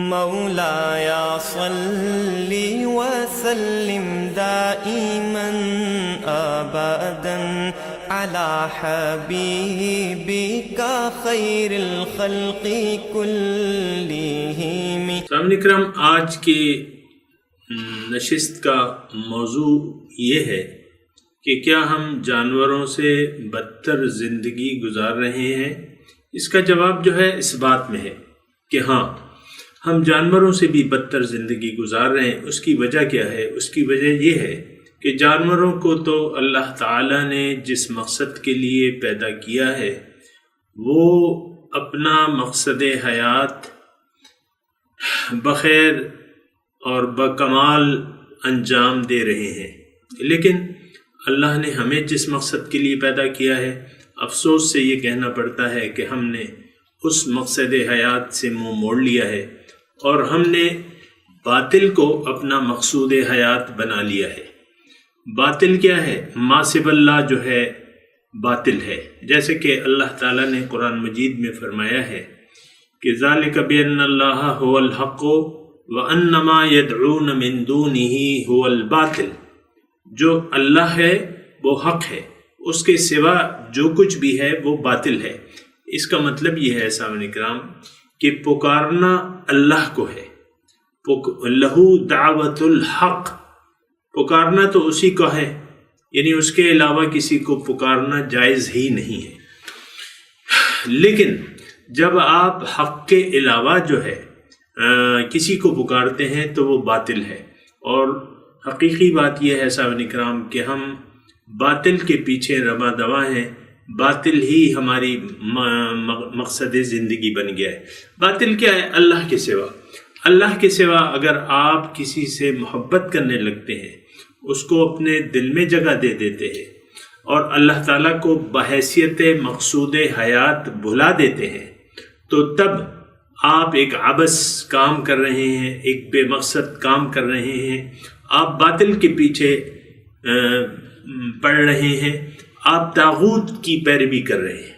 مولایا صلی وسلم دائما ابدا علی حبیبک خیر الخلق کلہم۔ سامعین اکرام، آج کی نشست کا موضوع یہ ہے کہ کیا ہم جانوروں سے بدتر زندگی گزار رہے ہیں؟ اس کا جواب جو ہے اس بات میں ہے کہ ہاں، ہم جانوروں سے بھی بدتر زندگی گزار رہے ہیں۔ اس کی وجہ کیا ہے؟ اس کی وجہ یہ ہے کہ جانوروں کو تو اللہ تعالیٰ نے جس مقصد کے لیے پیدا کیا ہے وہ اپنا مقصد حیات بخیر اور بکمال انجام دے رہے ہیں، لیکن اللہ نے ہمیں جس مقصد کے لیے پیدا کیا ہے، افسوس سے یہ کہنا پڑتا ہے کہ ہم نے اس مقصد حیات سے منہ موڑ لیا ہے اور ہم نے باطل کو اپنا مقصود حیات بنا لیا ہے۔ باطل کیا ہے؟ ما سوی اللہ جو ہے باطل ہے، جیسے کہ اللہ تعالیٰ نے قرآن مجید میں فرمایا ہے کہ ذالک بأن اللہ هو الحق وأن ما يدعون من دونه هو الباطل۔ جو اللہ ہے وہ حق ہے، اس کے سوا جو کچھ بھی ہے وہ باطل ہے۔ اس کا مطلب یہ ہے سامعین کرام کہ پکارنا اللہ کو ہے، لہو دعوت الحق، پکارنا تو اسی کا ہے، یعنی اس کے علاوہ کسی کو پکارنا جائز ہی نہیں ہے۔ لیکن جب آپ حق کے علاوہ جو ہے کسی کو پکارتے ہیں تو وہ باطل ہے، اور حقیقی بات یہ ہے سامعین کرام کہ ہم باطل کے پیچھے رواں دواں ہیں، باطل ہی ہماری مقصد زندگی بن گیا ہے۔ باطل کیا ہے؟ اللہ کے سوا۔ اللہ کے سوا اگر آپ کسی سے محبت کرنے لگتے ہیں، اس کو اپنے دل میں جگہ دے دیتے ہیں اور اللہ تعالیٰ کو بحیثیت مقصود حیات بھلا دیتے ہیں، تو تب آپ ایک عبث کام کر رہے ہیں، ایک بے مقصد کام کر رہے ہیں، آپ باطل کے پیچھے پڑ رہے ہیں، آپ طاغوت کی پیروی کر رہے ہیں۔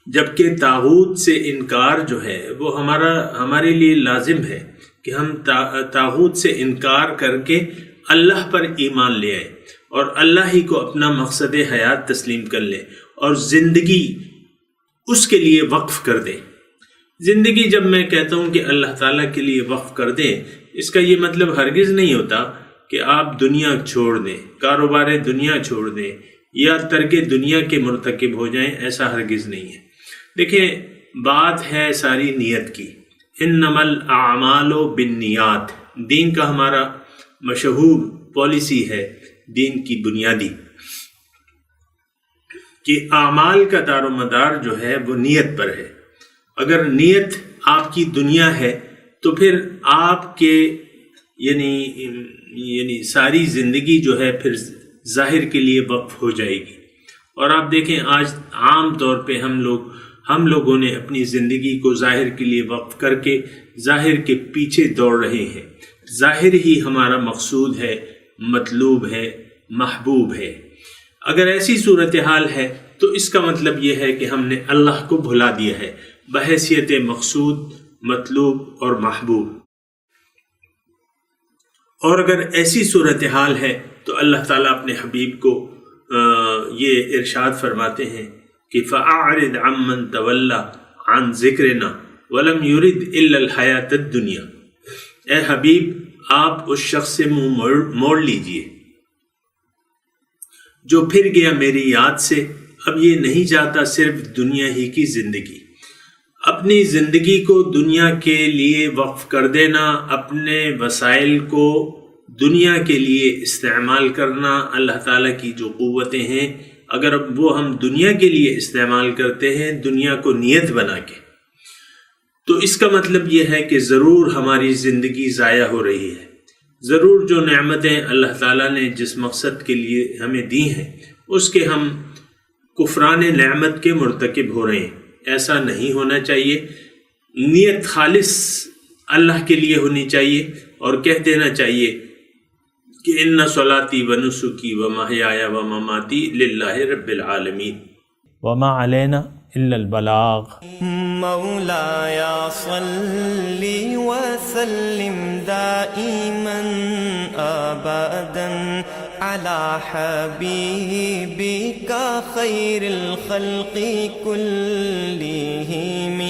جبکہ طاغوت سے انکار جو ہے وہ ہمارے لیے لازم ہے کہ ہم طاغوت سے انکار کر کے اللہ پر ایمان لے آئیں اور اللہ ہی کو اپنا مقصد حیات تسلیم کر لیں اور زندگی اس کے لیے وقف کر دیں۔ زندگی جب میں کہتا ہوں کہ اللہ تعالیٰ کے لیے وقف کر دیں، اس کا یہ مطلب ہرگز نہیں ہوتا کہ آپ دنیا چھوڑ دیں، کاروبار دنیا چھوڑ دیں یا ترک دنیا کے مرتکب ہو جائیں، ایسا ہرگز نہیں ہے۔ دیکھیں، بات ہے ساری نیت کی، انما الاعمال بالنیات، دین کا ہمارا مشہور پالیسی ہے، دین کی بنیادی، کہ اعمال کا دار و مدار جو ہے وہ نیت پر ہے۔ اگر نیت آپ کی دنیا ہے تو پھر آپ کے یعنی ساری زندگی جو ہے پھر ظاہر کے لیے وقف ہو جائے گی۔ اور آپ دیکھیں آج عام طور پہ ہم لوگوں نے اپنی زندگی کو ظاہر کے لیے وقف کر کے ظاہر کے پیچھے دوڑ رہے ہیں۔ ظاہر ہی ہمارا مقصود ہے، مطلوب ہے، محبوب ہے۔ اگر ایسی صورتحال ہے تو اس کا مطلب یہ ہے کہ ہم نے اللہ کو بھلا دیا ہے بحیثیت مقصود، مطلوب اور محبوب۔ اور اگر ایسی صورتحال ہے تو اللہ تعالیٰ اپنے حبیب کو یہ ارشاد فرماتے ہیں کہ فَأَعْرِضْ عَمَّنْ تَوَلَّى عَنْ ذِكْرِنَا وَلَمْ يُرِدْ إِلَّا الْحَيَاةَ الدُّنْيَا۔ اے حبیب، آپ اس شخص سے منہ موڑ لیجئے جو پھر گیا میری یاد سے، اب یہ نہیں چاہتا صرف دنیا ہی کی زندگی۔ اپنی زندگی کو دنیا کے لیے وقف کر دینا، اپنے وسائل کو دنیا کے لیے استعمال کرنا، اللہ تعالیٰ کی جو قوتیں ہیں اگر وہ ہم دنیا کے لیے استعمال کرتے ہیں، دنیا کو نیت بنا کے، تو اس کا مطلب یہ ہے کہ ضرور ہماری زندگی ضائع ہو رہی ہے، ضرور جو نعمتیں اللہ تعالیٰ نے جس مقصد کے لیے ہمیں دی ہیں اس کے ہم کفران نعمت کے مرتکب ہو رہے ہیں۔ ایسا نہیں ہونا چاہیے، نیت خالص اللہ کے لیے ہونی چاہیے اور کہہ دینا چاہیے کہ ان صلاتی و نسکی و محیایا و مماتی للہ رب العالمین وما علینا الا البلاغ۔ مولاي صل وسلم دائما أبدا على حبيبك خير الخلق كلهم